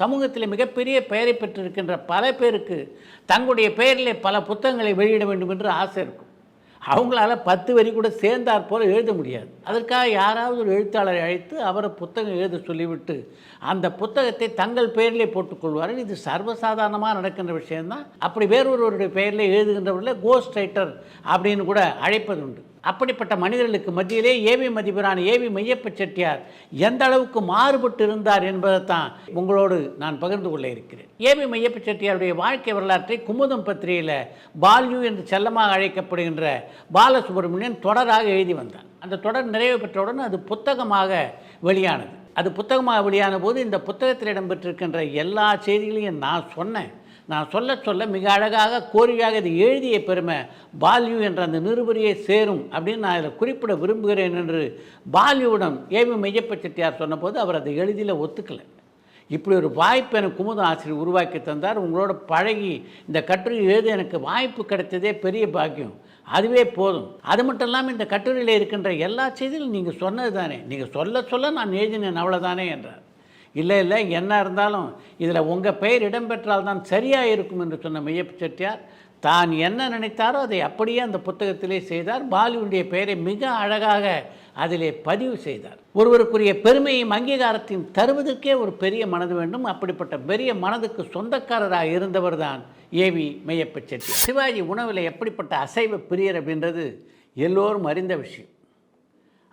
சமூகத்தில் மிகப்பெரிய பெயரை பெற்றிருக்கின்ற பல பேருக்கு தங்களுடைய பெயரிலே பல புத்தகங்களை வெளியிட வேண்டும் என்று ஆசை இருக்கும். அவங்களால 10 வரி கூட சேர்ந்தாற் போல் எழுத முடியாது. அதற்காக யாராவது ஒரு எழுத்தாளரை அழைத்து அவரை புத்தகம் எழுத சொல்லிவிட்டு அந்த புத்தகத்தை தங்கள் பெயரிலே போட்டுக்கொள்வார்கள். இது சர்வசாதாரணமாக நடக்கின்ற விஷயம்தான். அப்படி வேறொருவருடைய பெயரில் எழுதுகின்றவர்கள கோஸ்ட் ரைட்டர் அப்படின்னு கூட அழைப்பது உண்டு. அப்படிப்பட்ட மனிதர்களுக்கு மத்தியிலே ஏவி மதிபரான ஏவி மெய்யப்ப செட்டியார் எந்த அளவுக்கு மாறுபட்டு இருந்தார் என்பதைத்தான் உங்களோடு நான் பகிர்ந்து கொள்ள இருக்கிறேன். ஏவி மெய்யப்ப செட்டியாருடைய வாழ்க்கை வரலாற்றை குமுதம் பத்திரிகையில் பால்யூ என்று செல்லமாக அழைக்கப்படுகின்ற பாலசுப்ரமணியன் தொடராக எழுதி வந்தார். அந்த தொடர் நிறைவு பெற்றவுடன் அது புத்தகமாக வெளியானது. அது புத்தகமாக வெளியான போது இந்த புத்தகத்தில் இடம்பெற்றிருக்கின்ற எல்லா செய்திகளையும் நான் சொல்ல மிக அழகாக கோரிக்கையாக இது எழுதிய பெருமை பால்யூ என்ற அந்த நிருபரியை சேரும் அப்படின்னு நான் இதில் குறிப்பிட விரும்புகிறேன் என்று பால்யூவிடம் ஏவி மெய்யப்ப செட்டியார் சொன்னபோது அவர் அதை எளிதில் ஒத்துக்கலை. இப்படி ஒரு வாய்ப்பு எனக்கு குமுதம் ஆசிரியர் உருவாக்கி தந்தார். உங்களோட பழகி இந்த கட்டுரை எழுத எனக்கு வாய்ப்பு கிடைத்ததே பெரிய பாக்கியம், அதுவே போதும். அது மட்டும் இல்லாமல் இந்த கட்டுரையில் இருக்கின்ற எல்லா செய்திகளும் நீங்கள் சொன்னது தானே, நீங்கள் சொல்ல நான் எழுதினேன் அவ்வளோதானே என்றார். இல்லை என்ன இருந்தாலும் இதில் உங்கள் பெயர் இடம்பெற்றால் தான் சரியாக இருக்கும் என்று சொன்ன மெய்யப்ப செட்டியார் தான் என்ன நினைத்தாரோ அதை அப்படியே அந்த புத்தகத்திலே செய்தார். பாலுவுடைய பெயரை மிக அழகாக அதிலே பதிவு செய்தார். ஒருவருக்குரிய பெருமையும் அங்கீகாரத்தையும் தருவதற்கே ஒரு பெரிய மனது வேண்டும். அப்படிப்பட்ட பெரிய மனதுக்கு சொந்தக்காரராக இருந்தவர் தான் ஏவி மெய்யப்ப செட்டியார். சிவாஜி உணவில் எப்படிப்பட்ட அசைவ பிரியர் அப்படின்றது எல்லோரும் அறிந்த விஷயம்.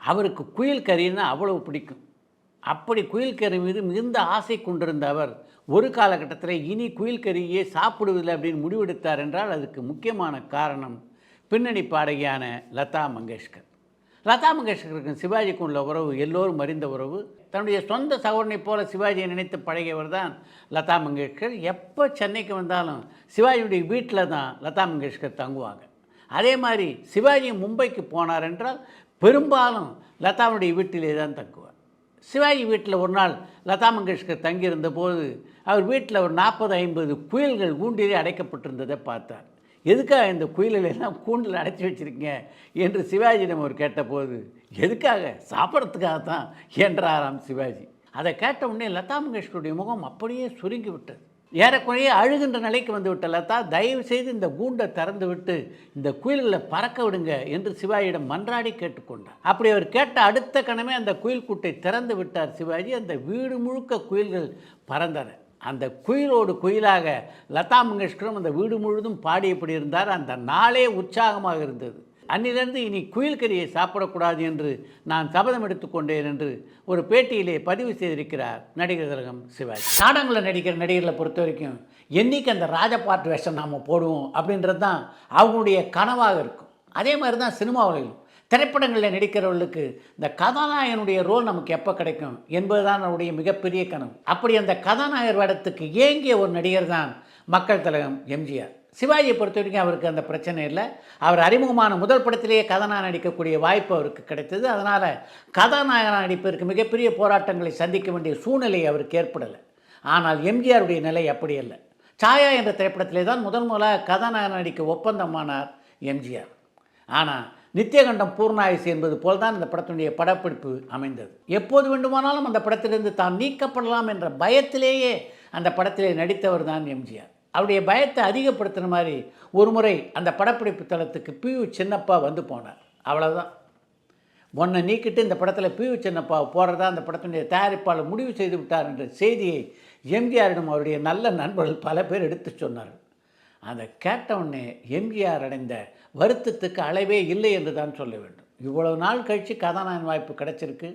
அவருக்கு குயில் கறின்னா அவ்வளவு பிடிக்கும். அப்படி குயில் கறி மீது மிகுந்த ஆசை கொண்டிருந்த அவர் ஒரு காலகட்டத்தில் இனி குயில் கறியே சாப்பிடுவதில்லை அப்படின்னு முடிவெடுத்தார் என்றால் அதுக்கு முக்கியமான காரணம் பின்னணி பாடகியான லதா மங்கேஷ்கர். லதா மங்கேஷ்கருக்கு சிவாஜிக்கு உள்ள உறவு எல்லோரும் அறிந்த உறவு. தன்னுடைய சொந்த சகோதரனை போல சிவாஜியை நினைத்து பழகியவர் தான் லதா மங்கேஷ்கர். எப்போ சென்னைக்கு வந்தாலும் சிவாஜியுடைய வீட்டில் தான் லதா மங்கேஷ்கர் தங்குவாங்க. அதே மாதிரி சிவாஜி மும்பைக்கு போனார் என்றால் பெரும்பாலும் லதாவுடைய வீட்டிலே தான் தங்குவார். சிவாஜி வீட்டில் ஒரு நாள் லதா மங்கேஷ்கர் தங்கியிருந்த போது அவர் வீட்டில் ஒரு 40-50 குயில்கள் கூண்டிலே அடைக்கப்பட்டிருந்ததை பார்த்தார். எதுக்காக இந்த குயில்களெல்லாம் கூண்டில் அடைச்சி வச்சுருக்கீங்க என்று சிவாஜியிடம் அவர் கேட்டபோது, எதுக்காக, சாப்பிட்றதுக்காகத்தான் என்றாராம் சிவாஜி. அதை கேட்ட உடனே லதா மங்கேஷ்கருடைய முகம் அப்படியே சுருங்கி விட்டது. ஏறக்குறைய அழுகின்ற நிலைக்கு வந்து விட்ட லதா, தயவு செய்து இந்த கூண்டை திறந்து விட்டு இந்த குயில்களை பறக்க விடுங்க என்று சிவாஜியிடம் மன்றாடி கேட்டுக்கொண்டார். அப்படி அவர் கேட்ட அடுத்த கணமே அந்த குயில் கூட்டை திறந்து விட்டார் சிவாஜி. அந்த வீடு முழுக்க குயில்கள் பறந்தன. அந்த குயிலோடு குயிலாக லதா மங்கேஷ்கரும் அந்த வீடு முழுதும் பாடியபடி இருந்தார். அந்த நாளே உற்சாகமாக இருந்தது. அன்னிலிருந்து இனி குயில் கறியை சாப்பிடக்கூடாது என்று நான் சபதம் எடுத்துக்கொண்டேன் என்று ஒரு பேட்டியிலே பதிவு செய்திருக்கிறார் நடிகர் திலகம் சிவாஜி. நாடகங்களில் நடிக்கிற நடிகர்களை பொறுத்த வரைக்கும் என்றைக்கு அந்த ராஜபாட்டு வேஷம் நாம் போடுவோம் அப்படின்றது தான் அவங்களுடைய கனவாக இருக்கும். அதே மாதிரி தான் சினிமாவிலும் திரைப்படங்களில் நடிக்கிறவர்களுக்கு இந்த கதாநாயகனுடைய ரோல் நமக்கு எப்போ கிடைக்கும் என்பது தான் அவருடைய மிகப்பெரிய கனவு. அப்படி அந்த கதாநாயகர் வேடத்துக்கு ஏங்கிய ஒரு நடிகர் தான் மக்கள் திலகம் எம்ஜிஆர். சிவாஜியை பொறுத்த வரைக்கும் அவருக்கு அந்த பிரச்சனை இல்லை. அவர் அறிமுகமான முதல் படத்திலேயே கதாநாயகன் நடிக்கக்கூடிய வாய்ப்பு அவருக்கு கிடைத்தது. அதனால் கதாநாயகன் நடிப்பதற்கு மிகப்பெரிய போராட்டங்களை சந்திக்க வேண்டிய சூழ்நிலை அவருக்கு ஏற்படலை. ஆனால் எம்ஜிஆருடைய நிலை அப்படி அல்ல. சாயா என்ற திரைப்படத்திலே தான் முதலாக கதாநாயகன் நடிக்க ஒப்பந்தமானார் எம்ஜிஆர். ஆனால் நித்தியகண்டம் பூர்ணாயுசு என்பது போல் தான் இந்த படத்தினுடைய படப்பிடிப்பு அமைந்தது. எப்போது வேண்டுமானாலும் அந்த படத்திலிருந்து தான் நீக்கப்படலாம் என்ற பயத்திலேயே அந்த படத்திலே நடித்தவர் தான் எம்ஜிஆர். அவருடைய பயத்தை அதிகப்படுத்துகிற மாதிரி ஒரு முறை அந்த படப்பிடிப்பு தளத்துக்கு பியு சின்னப்பா வந்து போனார். அவ்வளோதான், ஒன்றை நீக்கிட்டு இந்த படத்தில் பியு சின்னப்பா போகிறதா அந்த படத்தினுடைய தயாரிப்பாளர் முடிவு செய்து விட்டார் என்ற செய்தியை எம்ஜிஆரிடம் அவருடைய நல்ல நண்பர்கள் பல பேர் எடுத்து சொன்னார்கள். அதை கேட்டவுடனே எம்ஜிஆர் அடைந்த வருத்தத்துக்கு அளவே இல்லை என்று தான் சொல்ல வேண்டும். இவ்வளவு நாள் கழித்து கதாநாயகன் வாய்ப்பு கிடச்சிருக்கு,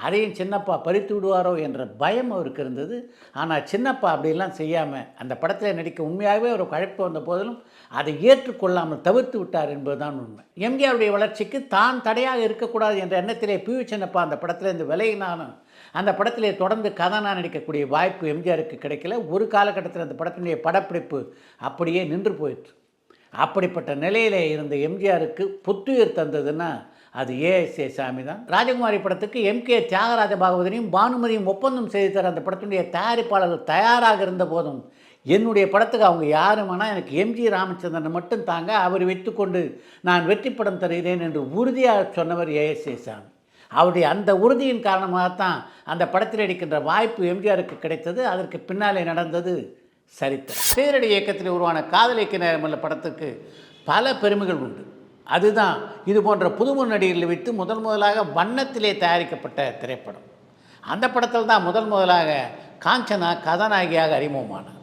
அதையும் சின்னப்பா பறித்து விடுவாரோ என்ற பயம் அவருக்கு இருந்தது. ஆனால் சின்னப்பா அப்படிலாம் செய்யாமல் அந்த படத்தில் நடிக்க உண்மையாகவே ஒரு அழைப்பு வந்த போதிலும் அதை ஏற்றுக்கொள்ளாமல் தவிர்த்து விட்டார் என்பதுதான் உண்மை. எம்ஜிஆருடைய வளர்ச்சிக்கு தான் தடையாக இருக்கக்கூடாது என்ற எண்ணத்திலே பியு சின்னப்பா அந்த படத்திலேருந்து விலகினாலும் அந்த படத்திலே தொடர்ந்து கதாநாயகன் நடிக்கக்கூடிய வாய்ப்பு எம்ஜிஆருக்கு கிடைக்கல. ஒரு காலகட்டத்தில் அந்த படத்தினுடைய படப்பிடிப்பு அப்படியே நின்று போயிற்று. அப்படிப்பட்ட நிலையிலே இருந்த எம்ஜிஆருக்கு புத்துயிர் தந்ததுன்னா அது ஏஎஸ்ஏ சாமி தான். ராஜகுமாரி படத்துக்கு எம்கே தியாகராஜ பாகவதனையும் பானுமதியும் ஒப்பந்தம் செய்து தர அந்த படத்தினுடைய தயாரிப்பாளர்கள் தயாராக இருந்த போதும் என்னுடைய படத்துக்கு அவங்க யாருமானா எனக்கு எம்ஜி ராமச்சந்திரனை மட்டும் தாங்க, அவர் வைத்துக்கொண்டு நான் வெற்றி படம் தருகிறேன் என்று உறுதியாக சொன்னவர் ஏஎஸ்ஏ சாமி. அவருடைய அந்த உறுதியின் காரணமாகத்தான் அந்த படத்தில் நடிக்கின்ற வாய்ப்பு எம்ஜிஆருக்கு கிடைத்தது. அதற்கு பின்னாலே நடந்தது சரித்திரம். சீரடி இயக்கத்தில் உருவான காதலிக்க நேரமுள்ள படத்துக்கு பல பெருமைகள் உண்டு. அதுதான் இது போன்ற புதுமுன் நடிகர்களை வைத்து முதலாக வண்ணத்திலே தயாரிக்கப்பட்ட திரைப்படம். அந்த படத்தில் தான் முதலாக காஞ்சனா கதாநாயகியாக அறிமுகமானார்.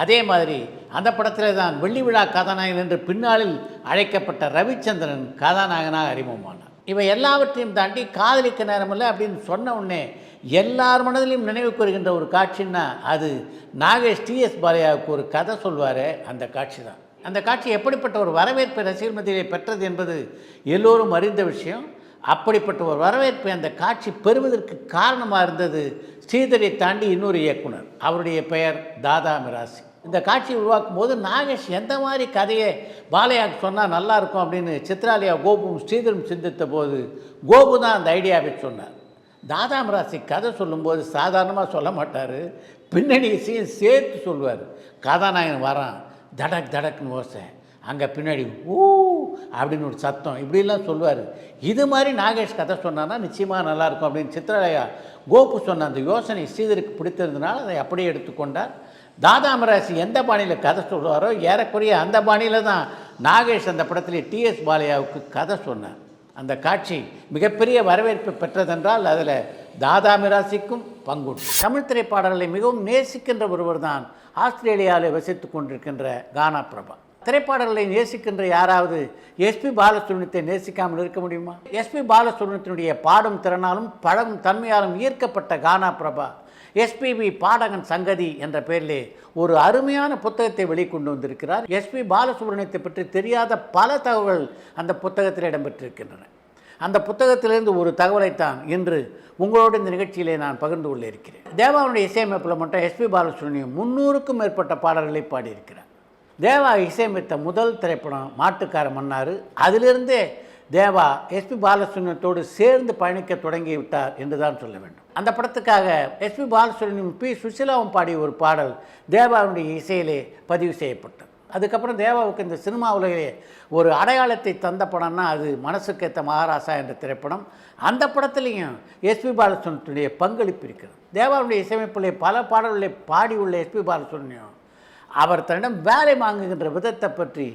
அதே மாதிரி அந்த படத்தில் தான் வெள்ளி விழா கதாநாயகன் என்று பின்னாளில் அழைக்கப்பட்ட ரவிச்சந்திரன் கதாநாயகனாக அறிமுகமானார். இவை எல்லாவற்றையும் தாண்டி காதலிக்க நேரமில்லை அப்படின்னு சொன்ன உடனே எல்லார் மனதிலையும் நினைவுக்கு வருகின்ற ஒரு காட்சின்னா அது நாகேஷ் டிஎஸ் பாலையாவுக்கு ஒரு கதை சொல்வார். அந்த காட்சி தான். அந்த காட்சி எப்படிப்பட்ட ஒரு வரவேற்பை ரசிகர் மத்தியிலே பெற்றது என்பது எல்லோரும் அறிந்த விஷயம். அப்படிப்பட்ட ஒரு வரவேற்பை அந்த காட்சி பெறுவதற்கு காரணமாக இருந்தது ஸ்ரீதரை தாண்டி இன்னொரு இயக்குனர். அவருடைய பெயர் தாதா மிராசி. இந்த காட்சியை உருவாக்கும் போது நாகேஷ் எந்த மாதிரி கதையை பாலையாவுக்கு சொன்னால் நல்லாயிருக்கும் அப்படின்னு சித்ராலயா கோபுவும் ஸ்ரீதரும் சிந்தித்த போது கோபு தான் அந்த ஐடியாவை சொன்னார். தாதா மிராசி கதை சொல்லும்போது சாதாரணமாக சொல்ல மாட்டார், பின்னணி இசையும் சேர்த்து சொல்லுவார். கதாநாயகன் வரான், தடக் தடக்குன்னு ஓசை, அங்கே பின்னாடி ஊ அப்படின்னு ஒரு சத்தம், இப்படிலாம் சொல்லுவார். இது மாதிரி நாகேஷ் கதை சொன்னான்னா நிச்சயமாக நல்லாயிருக்கும் அப்படின்னு சித்ராலயா கோபு சொன்ன அந்த யோசனை ஸ்ரீதருக்கு பிடித்திருந்தனால அதை அப்படியே எடுத்துக்கொண்டார். தாதா மிராசி எந்த பாணியில் கதை சொல்லுவாரோ ஏறக்குறைய அந்த பாணியில் தான் நாகேஷ் அந்த படத்தில் டிஎஸ் பாலையாவுக்கு கதை சொன்னார். அந்த காட்சி மிகப்பெரிய வரவேற்பு பெற்றதென்றால் அதில் தாதா மிராசிக்கும் பங்குண்டு. தமிழ் திரைப்பாடல்களை மிகவும் நேசிக்கின்ற ஒருவர் தான் ஆஸ்திரேலியாவில் வசித்து கொண்டிருக்கின்ற கானா பிரபா. திரைப்பாடல்களை நேசிக்கின்ற யாராவது எஸ்பி பாலசுப்ரமணியத்தை நேசிக்காமல் இருக்க முடியுமா? எஸ்பி பாலசுப்ரமணியத்தினுடைய பாடும் திறனாலும் பழகும் தன்மையாலும் ஈர்க்கப்பட்ட கானா பிரபா எஸ்பிபி பாடகன் சங்கதி என்ற பெயரிலே ஒரு அருமையான புத்தகத்தை வெளிக்கொண்டு வந்திருக்கிறார். எஸ்பி பாலசுப்ரமணியத்தை பற்றி தெரியாத பல தகவல்கள் அந்த புத்தகத்தில் இடம்பெற்றிருக்கின்றன. அந்த புத்தகத்திலிருந்து ஒரு தகவலைத்தான் இன்று உங்களோடு இந்த நிகழ்ச்சியிலே நான் பகிர்ந்து கொள்ள இருக்கிறேன். தேவாவுடைய இசையமைப்பில் மட்டும் எஸ்பி பாலசுப்ரமணியம் 300க்கும் மேற்பட்ட பாடல்களை பாடியிருக்கிறார். தேவா இசையமைத்த முதல் திரைப்படம் மாட்டுக்கார மன்னார். அதிலிருந்தே தேவா எஸ்பி பாலசுப்ரமணியத்தோடு சேர்ந்து பயணிக்க தொடங்கி விட்டார் என்று தான் சொல்ல வேண்டும். அந்த படத்துக்காக எஸ்பி பாலசுப்ரமணியம் பி சுசிலாவும் பாடிய ஒரு பாடல் தேவாவுடைய இசையிலே பதிவு செய்யப்பட்டது. அதுக்கப்புறம் தேவாவுக்கு இந்த சினிமா உலகிலே ஒரு அடையாளத்தை தந்த படம்னா அது மனசுக்கேற்ற மகாராசா என்ற திரைப்படம். அந்த படத்துலேயும் எஸ்பி பாலசுப்ரமணியத்துடைய பங்களிப்பு இருக்கிறது. தேவாவுடைய இசையமைப்பிலே பல பாடல்களை பாடியுள்ள எஸ்பி பாலசுப்ரமணியம் அவர் தன்னிடம் வேலை வாங்குகின்ற விதத்தை பற்றி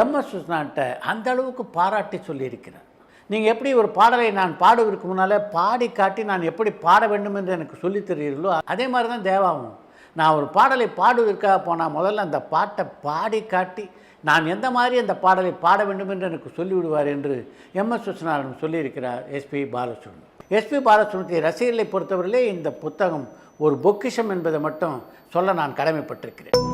எம்எஸ் விஸ்வநாதன்ட்ட அந்த அளவுக்கு பாராட்டி சொல்லியிருக்கிறார். நீங்கள் எப்படி ஒரு பாடலை நான் பாடுவதற்கு முன்னால் பாடி காட்டி நான் எப்படி பாட வேண்டும் என்று எனக்கு சொல்லித் தருகிறீர்களோ அதே மாதிரி தான் தேவாவும். நான் ஒரு பாடலை பாடுவதற்காக போனால் முதல்ல அந்த பாட்டை பாடி காட்டி நான் எந்த மாதிரி அந்த பாடலை பாட வேண்டும் என்று எனக்கு சொல்லிவிடுவார் என்று எம்எஸ் விஸ்வநாதன் சொல்லியிருக்கிறார் எஸ்பி பாலசுப்ரமணியம். எஸ்பி பாலசுப்ரமணியத்தை ரசிகர்களை பொறுத்தவரையிலே இந்த புத்தகம் ஒரு பொக்கிஷம் என்பதை மட்டும் சொல்ல நான் கடமைப்பட்டிருக்கிறேன்.